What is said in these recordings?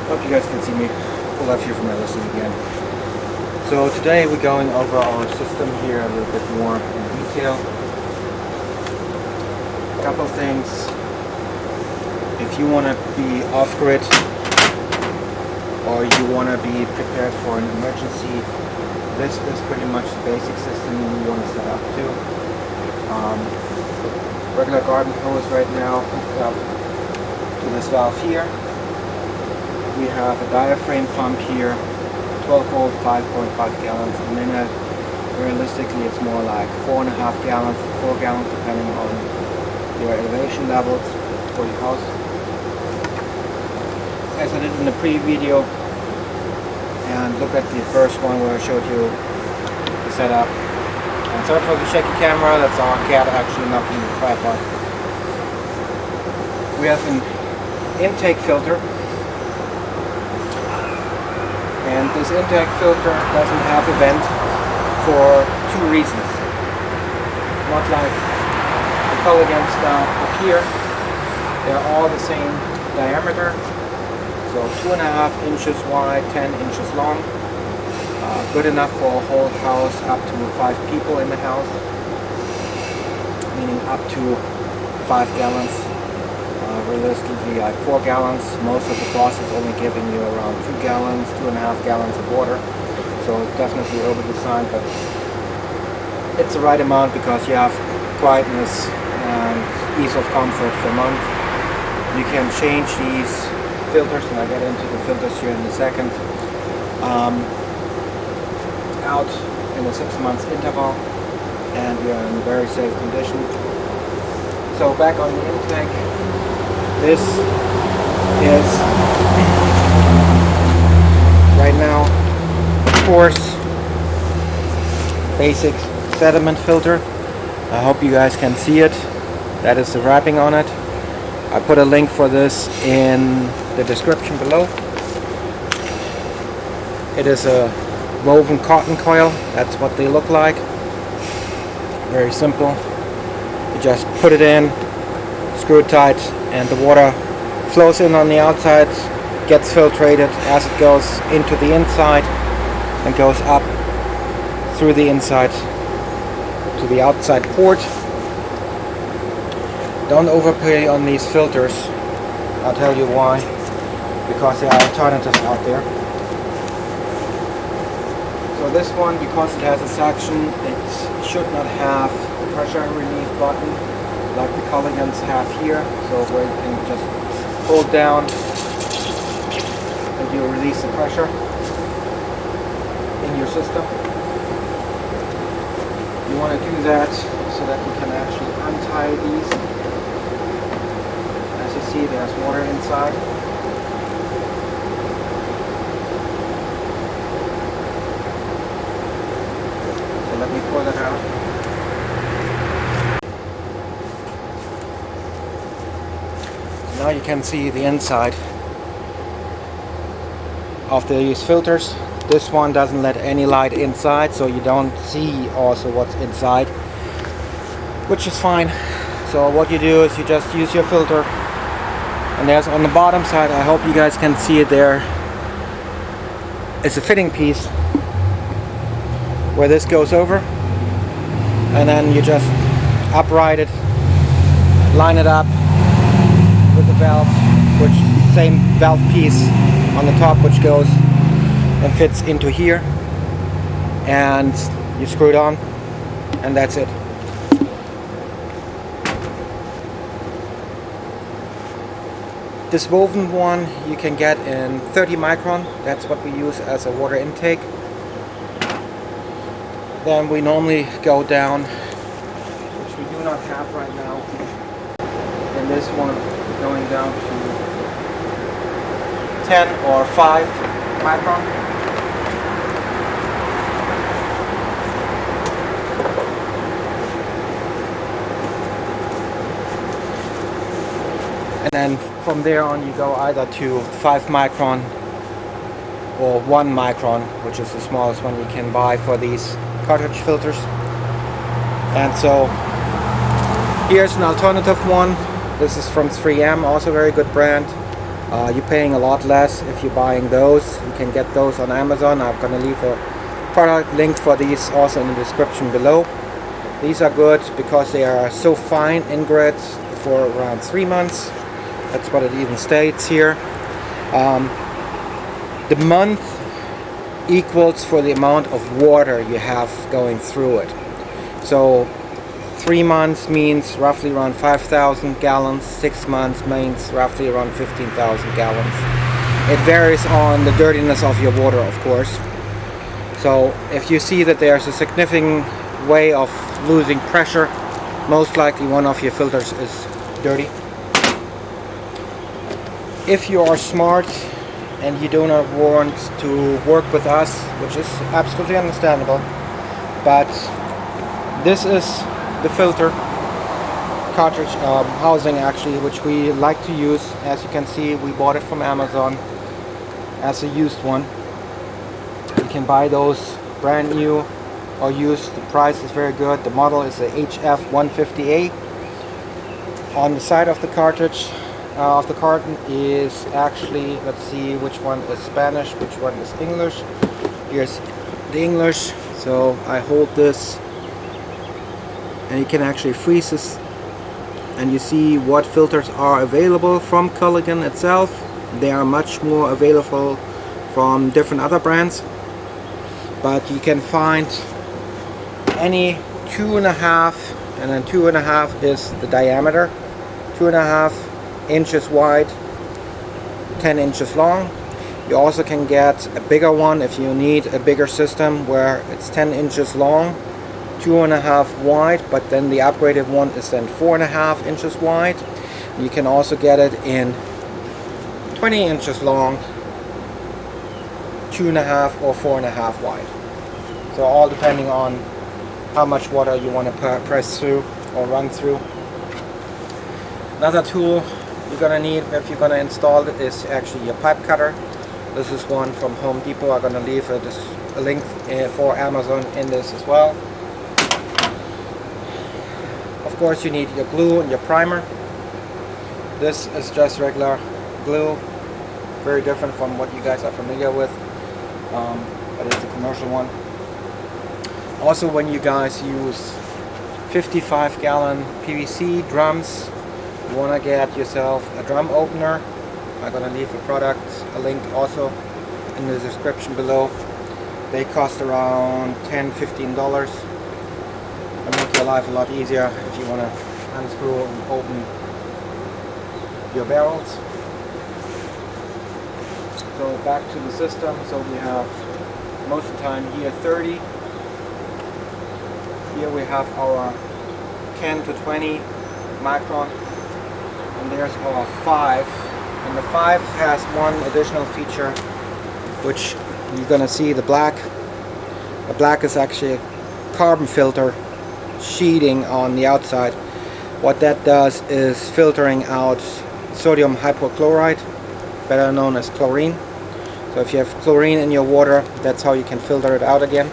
Hope you guys can see me. Olaf here from LSE again. So today we're going over our system here a little bit more in detail. A couple of things. If you want to be off-grid or you want to be prepared for an emergency, this is pretty much the basic system you want to set up to. Regular garden hose right now hooked up to this valve here. We have a diaphragm pump here, 12 volt, 5.5 gallons a minute. Realistically it's more like 4.5 gallons, 4 gallons depending on your elevation levels for your house. As I did in the pre-video, and look at the first one where I showed you the setup. And sorry for the shaky camera, that's our cat actually knocking the tripod. We have an intake filter. And this intake filter doesn't have a vent for two reasons. Not like the Culligan stuff up here. They're all the same diameter. So 2.5 inches wide, 10 inches long. Good enough for a whole house up to 5 people in the house. Meaning up to 5 gallons. Realistically like 4 gallons. Most of the faucets only giving you around 2 gallons, 2.5 gallons of water. So it's definitely over designed, but it's the right amount because you have quietness and ease of comfort for a month. You can change these filters, and I'll get into the filters here in a second, out in a 6 months interval, and we are in a very safe condition. So back on the intake. This is right now, of course, basic sediment filter. I hope you guys can see it. That is the wrapping on it. I put a link for this in the description below. It is a woven cotton coil. That's what they look like. Very simple. You just put it in, screw it tight, and the water flows in on the outside, gets filtrated as it goes into the inside and goes up through the inside to the outside port. Don't overpay on these filters. I'll tell you why. Because there are alternatives out there. So this one, because it has a suction, it should not have a pressure relief button like the Culligans have here, so where you can just hold down and you release the pressure in your system. You want to do that so that you can actually untie these. As you see, there's water inside. So let me pour that out. Now you can see the inside of these filters. This one doesn't let any light inside, so you don't see also what's inside, which is fine. So what you do is you just use your filter, and there's on the bottom side, I hope you guys can see it there, it's a fitting piece where this goes over, and then you just upright it, line it up with the valve, which same valve piece on the top, which goes and fits into here, and you screw it on, and that's it. This woven one you can get in 30 micron. That's what we use as a water intake. Then we normally go down, which we do not have right now, in this one going down to 10 or 5 micron. And then from there on you go either to 5 micron or 1 micron, which is the smallest one you can buy for these cartridge filters. And so here's an alternative one. This is from 3M, also a very good brand. You're paying a lot less if you're buying those. You can get those on Amazon. I'm gonna leave a product link for these also in the description below. These are good because they are so fine in grit for around 3 months. That's what it even states here. The month equals for the amount of water you have going through it. So 3 months means roughly around 5,000 gallons. 6 months means roughly around 15,000 gallons. It varies on the dirtiness of your water, of course. So if you see that there's a significant way of losing pressure, most likely one of your filters is dirty. If you are smart and you do not want to work with us, which is absolutely understandable, but this is the filter cartridge housing actually, which we like to use. As you can see, we bought it from Amazon as a used one. You can buy those brand new or used. The price is very good. The model is a HF150A. On the side of the cartridge of the carton is actually, let's see which one is Spanish, which one is English. Here's the English. So I hold this and you can actually freeze this and you see what filters are available from Culligan itself. They are much more available from different other brands, but you can find any 2.5, and then 2.5 is the diameter, 2.5 inches wide, 10 inches long. You also can get a bigger one if you need a bigger system where it's 10 inches long, 2.5 wide, but then the upgraded one is then 4.5 inches wide. You can also get it in 20 inches long, 2.5 or 4.5 wide. So all depending on how much water you want to press through or run through. Another tool you're gonna need if you're gonna install it is actually your pipe cutter. This is one from Home Depot. I'm gonna leave a link for Amazon in this as well. Of course, you need your glue and your primer. This is just regular glue, very different from what you guys are familiar with, but it's a commercial one. Also, when you guys use 55-gallon PVC drums, you want to get yourself a drum opener. I'm going to leave a link also in the description below. They cost around $10–15 and make your life a lot easier if you want to unscrew and open your barrels. So back to the system. So we have most of the time here 30. Here we have our 10 to 20 micron, and there's our 5. And the 5 has one additional feature, which you're gonna see the black. The black is actually a carbon filter sheeting on the outside. What that does is filtering out sodium hypochlorite, better known as chlorine. So if you have chlorine in your water, that's how you can filter it out again.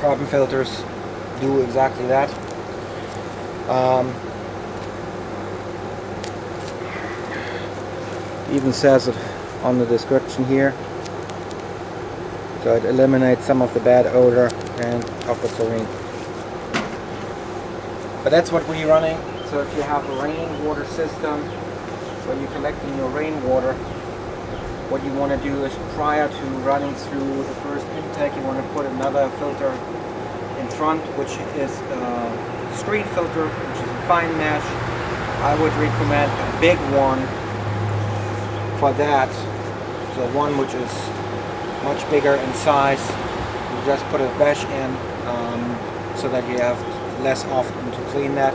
Carbon filters do exactly that. Even says it on the description here. So it eliminates some of the bad odor and of the chlorine. But that's what we're running. So if you have a rainwater system where you're collecting your rainwater, what you want to do is prior to running through the first intake, you want to put another filter in front, which is a screen filter, which is a fine mesh. I would recommend a big one for that. So one which is much bigger in size. You just put a mesh in so that you have less often to clean that,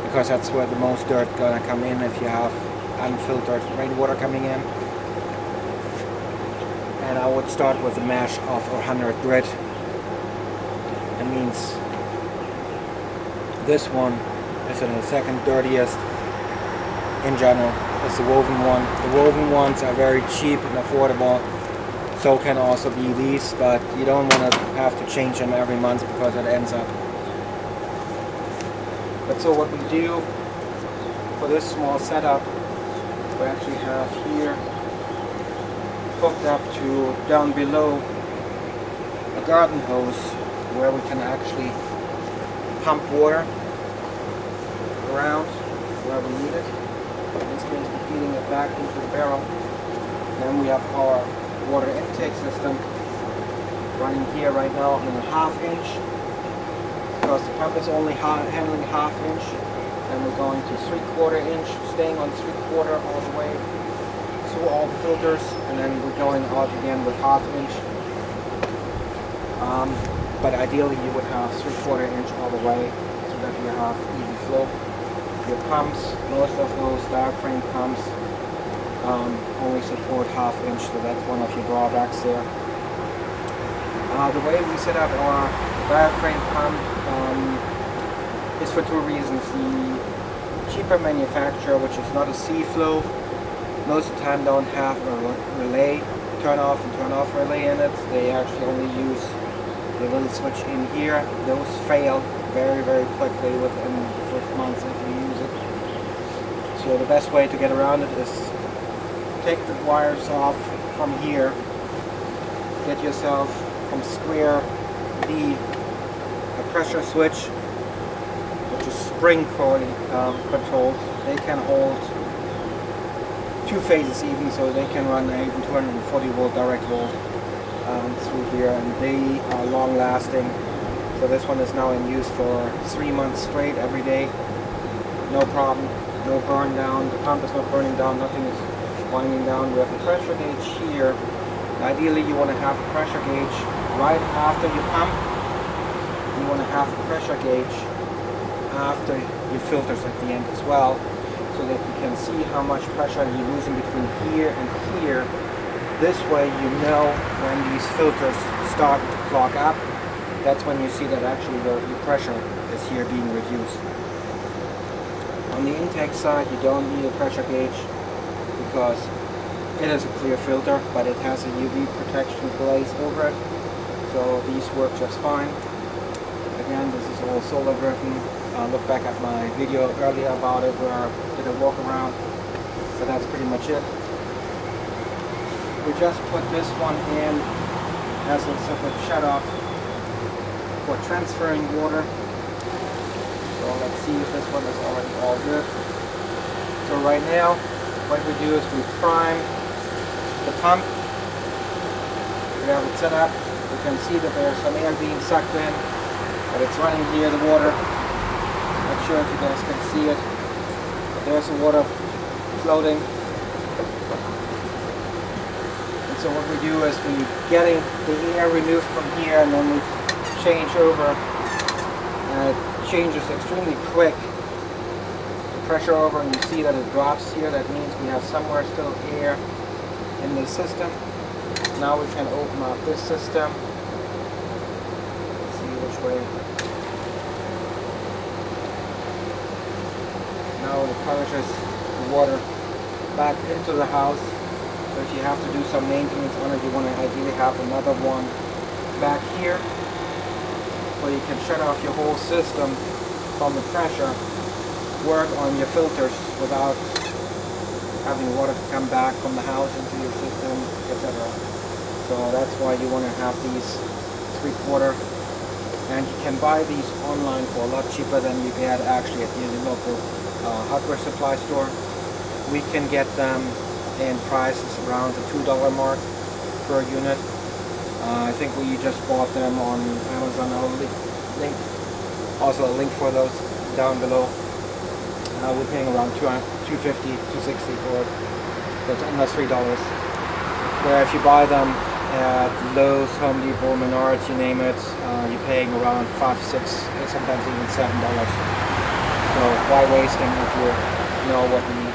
because that's where the most dirt gonna come in if you have unfiltered rainwater coming in. And I would start with a mesh of 100 grit. It means this one is the second dirtiest in general. It's the woven one. The woven ones are very cheap and affordable. So can also be these, but you don't want to have to change them every month because it ends up. But so what we do for this small setup we actually have here hooked up to down below a garden hose where we can actually pump water around where we need it. In this case, we're feeding it back into the barrel. Then we have our water intake system running here right now in a 1/2 inch, because the pump is only handling 1/2 inch. And we're going to 3/4 inch, staying on 3/4 all the way through all the filters, and then we're going out again with 1/2 inch. But ideally you would have 3/4 inch all the way so that you have easy flow. Your pumps, most of those diaphragm pumps only support 1/2 inch, so that's one of your drawbacks there. The way we set up our diaphragm pump is for two reasons. The cheaper manufacturer, which is not a C-flow, most of the time don't have a relay, turn off and turn off relay in it. They actually only use the little switch in here. Those fail very, very quickly within the first month if you use it. So the best way to get around it is take the wires off from here, get yourself from square D a pressure switch, which is spring controlled. They can hold 2 phases even, so they can run even 240 volt direct volt through here, and they are long lasting. So this one is now in use for 3 months straight every day. No problem, no burn down. The pump is not burning down, nothing is winding down. We have the pressure gauge here. Ideally you want to have a pressure gauge right after you pump. You want to have a pressure gauge after your filters at the end as well, so that you can see how much pressure you're losing between here and here. This way you know when these filters start to clog up. That's when you see that actually your pressure is here being reduced. On the intake side you don't need a pressure gauge because it is a clear filter, but it has a UV protection glaze over it, so these work just fine. Again, this is all solar driven. Look back at my video earlier about it where I did a walk around. So that's pretty much it. We just put this one in as a separate shut-off for transferring water. So let's see if this one is already all good. So right now, what we do is we prime the pump. We have it set up. You can see that there's some air being sucked in, but it's running here, the water. Not sure if you guys can see it, but there's the water floating. And so what we do is we getting the air removed from here, and then we change over, and it changes extremely quick. The pressure over, and you see that it drops here. That means we have somewhere still air in the system. Now we can open up this system. Let's see which way. Now it pushes the water back into the house. So if you have to do some maintenance on it, you want to ideally have another one back here, so you can shut off your whole system from the pressure, work on your filters without having water to come back from the house into your system, etc. So that's why you want to have these 3/4, and you can buy these online for a lot cheaper than you get actually at the local hardware supply store. We can get them in prices around the $2 mark per unit. I think we just bought them on Amazon. I'll link also a link for those down below. We're paying around $250, $260 for it. That's almost $3. Where if you buy them at Lowe's, Home Depot, Menards, you name it, you're paying around $5, $6, sometimes even $7. So why waste them if you know what you need?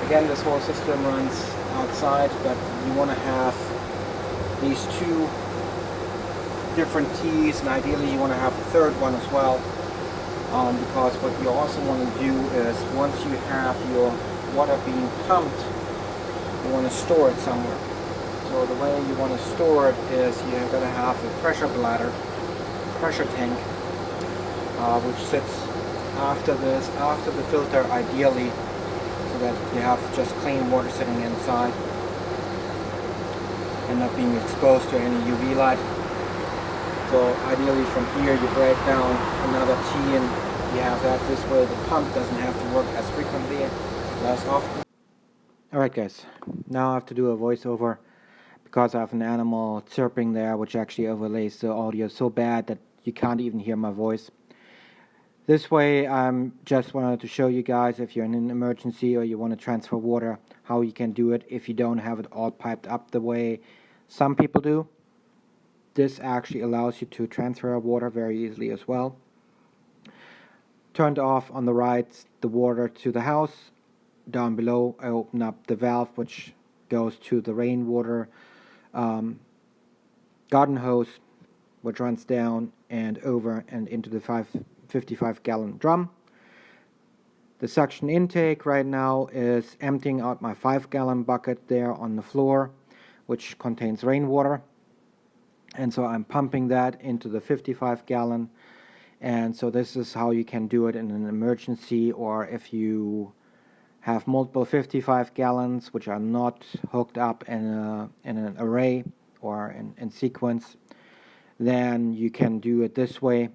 Again, this whole system runs outside, but you want to have these 2 different tees, and ideally you want to have a third one as well, because what you also want to do is once you have your water being pumped, you want to store it somewhere. So the way you want to store it is you're going to have a pressure bladder, pressure tank, which sits after the filter ideally, so so that you have just clean water sitting inside and not being exposed to any UV light. So ideally from here you break down another T and you have that. This way the pump doesn't have to work as frequently, less often. Alright guys, now I have to do a voiceover because I have an animal chirping there which actually overlays the audio so bad that you can't even hear my voice. This way I'm just wanted to show you guys, if you're in an emergency or you want to transfer water, how you can do it if you don't have it all piped up the way some people do. This actually allows you to transfer water very easily as well. Turned off on the right the water to the house. Down below I open up the valve which goes to the rainwater garden hose, which runs down and over and into the 55-gallon drum. The suction intake right now is emptying out my 5-gallon bucket there on the floor, which contains rainwater, and so I'm pumping that into the 55-gallon. And so this is how you can do it in an emergency, or if you have multiple 55 gallons which are not hooked up in an array or in sequence, then you can do it this way,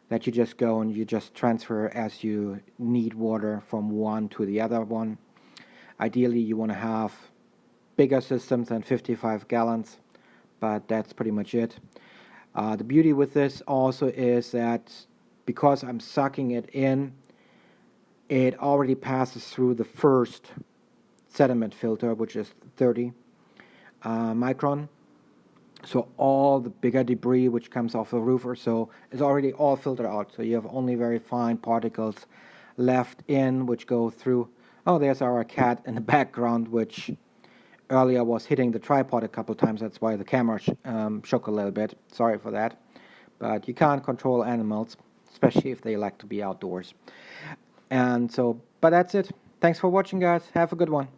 that you just go and you just transfer as you need water from one to the other one. Ideally you want to have bigger systems than 55 gallons, but that's pretty much it. The beauty with this also is that because I'm sucking it in, it already passes through the first sediment filter, which is 30 micron. So all the bigger debris which comes off the roof or so is already all filtered out. So you have only very fine particles left in which go through. Oh, there's our cat in the background, which earlier was hitting the tripod a couple times. That's why the camera shook a little bit. Sorry for that. But you can't control animals, especially if they like to be outdoors. And so, but that's it. Thanks for watching, guys. Have a good one.